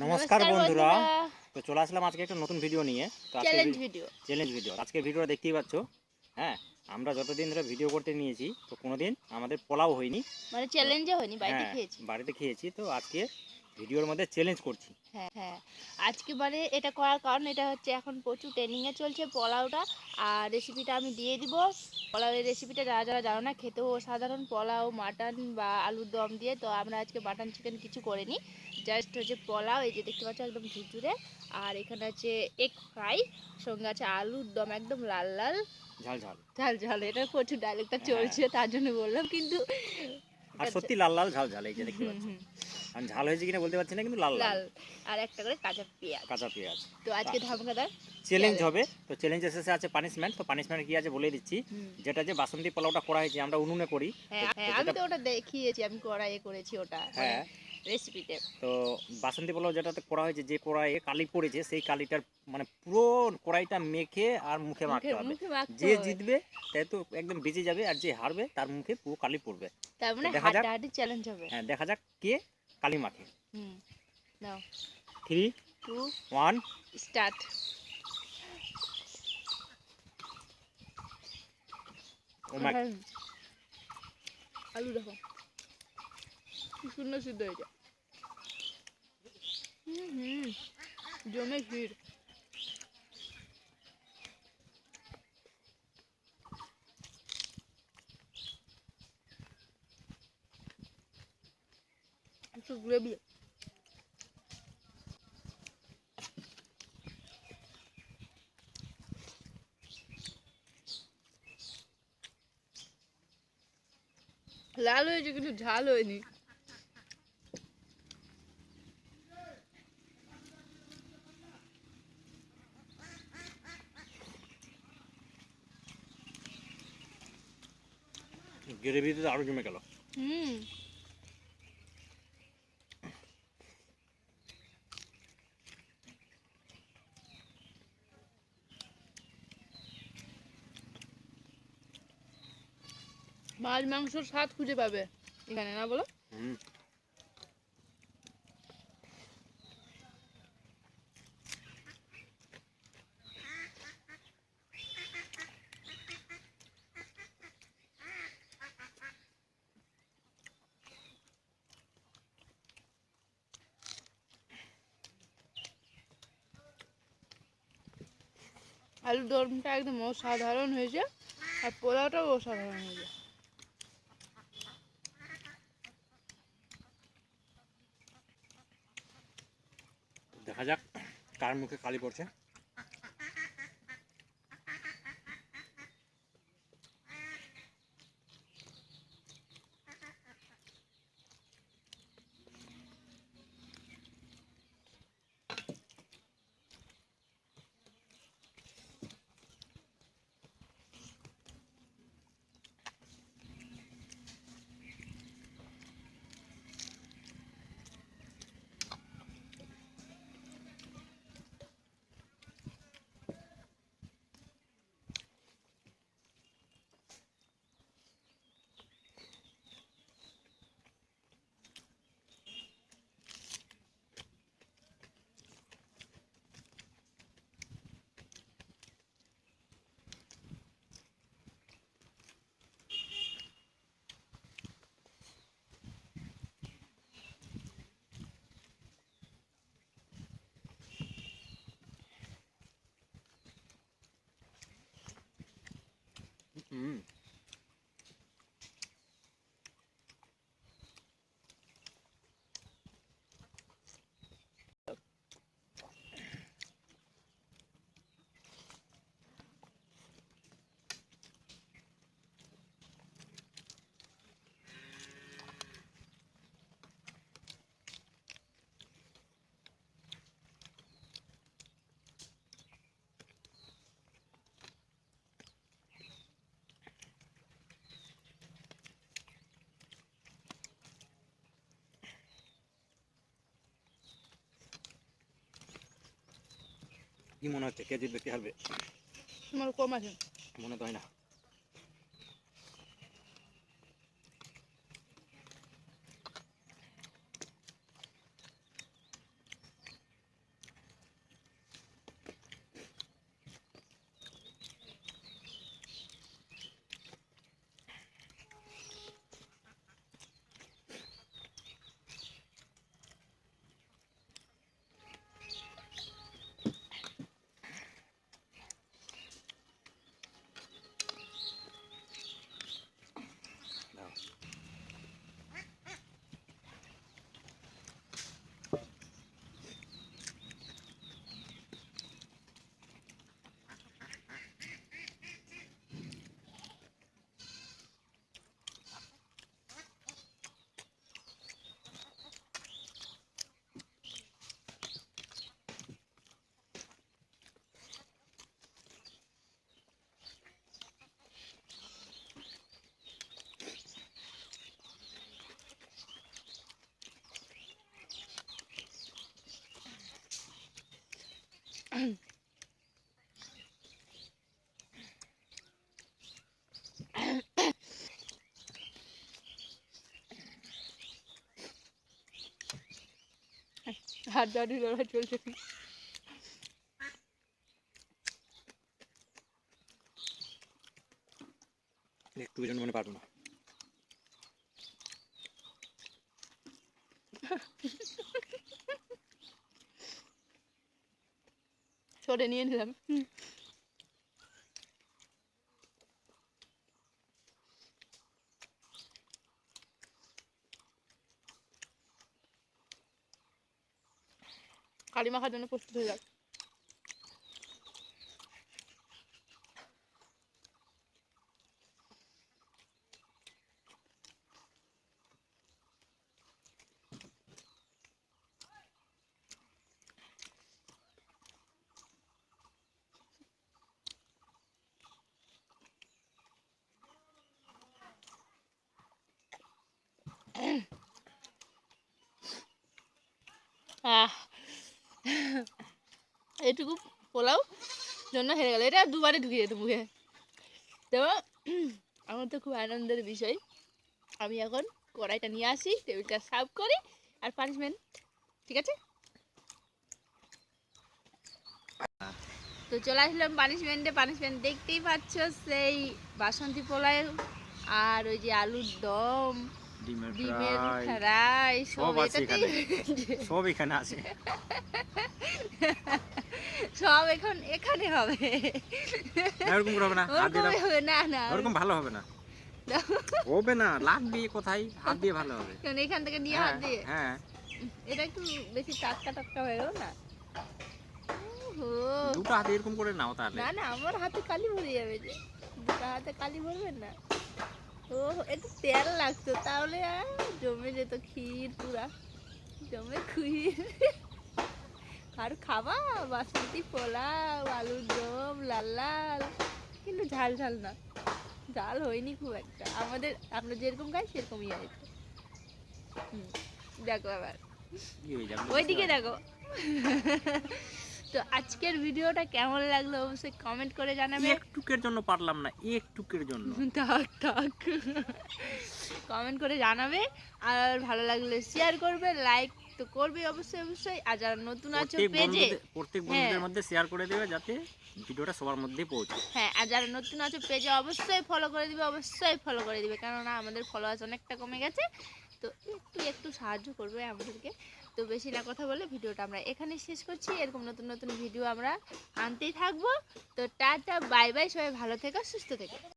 নমস্কার বন্ধুরা। তো চলে আসলাম আজকে একটা নতুন ভিডিও নিয়ে। তো চ্যালেঞ্জ ভিডিও আজকে ভিডিওটা দেখতেই পাচ্ছ। হ্যাঁ, আমরা যতদিন ধরে ভিডিও করতে নিয়েছি তো কোনোদিন আমাদের পোলাও হয়নি, মানে চ্যালেঞ্জও হয়নি, বাড়িতে খেয়েছি। তো আজকে ভিডিওর মধ্যে চ্যালেঞ্জ করছি। হ্যাঁ, আজকে মানে এটা করার কারণ এটা হচ্ছে এখন প্রচুর ট্রেনিংয়ে চলছে পোলাওটা। আর রেসিপিটা আমি দিয়ে দিব। পোলাওয়ের রেসিপিটা যারা যারা জানো না, খেতেও সাধারণ পোলাও মাটন বা আলুর দম দিয়ে। তো আমরা আজকে মাটন চিকেন কিছু করিনি, জাস্ট হচ্ছে পোলাও, এই যে দেখতে পাচ্ছ একদম ঝুরঝুরে। আর এখানে আছে এগ ফ্রাই, সঙ্গে আছে আলুর দম একদম লাল লাল ঝাল ঝাল ঝাল ঝাল। এটা প্রচুর ডায়লগটা চলছে, তার জন্য বললাম। কিন্তু আর সত্যি লাল লাল ঝাল ঝাল, এই যে দেখতে পাচ্ছ। আমি ঝাল হয়েছে কিনা বলতে পারছি না, কিন্তু লাল লাল। আর একটা করে কাঁচা পেঁয়াজ। তো আজকে ধামাকাদার চ্যালেঞ্জ হবে। তো চ্যালেঞ্জের শেষে আছে পানিশমেন্ট। তো পানিশমেন্ট কি আছে বলে দিচ্ছি। যেটা যে বাসন্তী পোলাওটা করা হয়েছে আমরা উনুনে করি। আমি তো ওটা দেখিয়েছি, আমি কড়াইয়ে করেছি ওটা রেসিপিতে। তো বাসন্তী পোলাও যেটাতে করা হয়েছে, যে কড়াইয়ে কালি পড়েছে সেই কালিটার মানে পুরো কড়াইটা মেখে আর মুখে মাখতে হবে। যে জিতবে সে তো একদম বেঁচে যাবে, আর যে হারবে তার মুখে পুরো কালি পড়বে। তার মানে হাড্ডাহাড্ডি চ্যালেঞ্জ হবে। হ্যাঁ, দেখা যাক কে কালি মাখে। নাও 3 2 1 স্টার্ট। আলু দেখো কি সুন্দর সিদ্ধ হয়ে যায়। জমে ক্ষীর। একটু গ্রেভি। লাল হয়েছে কিন্তু ঝাল হয়নি। গ্রেভিতে আরো জমে গেল। মাছ মাংসর স্বাদ খুঁজে পাবে এখানে, না বলো? আলুর দমটা একদম অসাধারণ হয়েছে, আর পোলাওটাও অসাধারণ হয়েছে। দেখা যাক কার মুখে কালি পড়ছে। কি মনে হচ্ছে কে জিতবে কে হারবে? তোমার কম আছে মনে তো হয় না। হাত দাঁড়িয়ে লড়াই চলছে। একটু বেরোনো মানে পারবো না। সরে নিয়ে নিলাম। কালি মাখার জন্য প্রস্তুত হয়ে যাক। এটুকু পোলাও জন্য হেরে গেল, এটা দুবারে ঢুকিয়ে যেত মুখে। তো আমার তো খুব আনন্দের বিষয়। আমি এখন কড়াইটা নিয়ে আসি, টেবিলটা সার্ভ করি, আর পানিশমেন্ট। ঠিক আছে, তো চলে আসলাম পানিশমেন্টে। পানিশমেন্ট দেখতেই পাচ্ছ, সেই বাসন্তী পোলাও আর ওই যে আলুর দম, ডিমের ফ্রাই, সব এটাতেই সব এখানে আছে। সব এখন এখানে হবে। এরকম করে হবে না, হাত দিয়ে দাও। হবে না, না এরকম ভালো হবে না, হবে না, লাগবে কোথায়, হাত দিয়ে ভালো হবে। কারণ এখান থেকে নিয়ে হাত দিয়ে, হ্যাঁ এটা একটু বেশি টাটকা টাটকা হয়ে গেল না। দুটো হাতে এরকম করে নাও তাহলে। না না, আমার হাতে কালি ভরে যাবে, যে দুটো হাতে কালি ভরবেন না। ও একটু তেল লাগতো, তাহলে জমে যেত ক্ষীর, পুরা জমে ক্ষীর। আর খাবা বাসন্তী পোলাও, আলুর দম, লাল লাল, কিন্তু ঝাল ঝাল না, ঝাল হয়নি খুব একটা। আমাদের আমরা যেরকম খাই সেরকমই হয়েছে। দেখো আবার ওইদিকে দেখো। তো আজকের ভিডিওটা কেমন লাগলো অবশ্যই কমেন্ট করে জানাবে। একটুকের জন্য পারলাম না, একটুকের জন্য। থাক থাক, কমেন্ট করে জানাবে, আর ভালো লাগলে শেয়ার করবে, লাইক তো করবে অবশ্যই অবশ্যই। আর যারা নতুন আছো পেজে, প্রত্যেক বন্ধুদের মধ্যে শেয়ার করে দেবে, যাতে ভিডিওটা সবার মধ্যে পৌঁছে। হ্যাঁ, আর যারা নতুন আছো পেজে অবশ্যই ফলো করে দিবে, অবশ্যই ফলো করে দিবে, কেননা আমাদের ফলোয়ার্স অনেকটা কমে গেছে। তো একটু একটু সাহায্য করবে আমাদেরকে। তো বেশি না কথা বলে ভিডিওটা আমরা এখানে শেষ করছি। এরকম নতুন নতুন ভিডিও আমরা আনতেই থাকবো। তো টাটা, বাই বাই, সবাই ভালো থেকো, সুস্থ থেকো।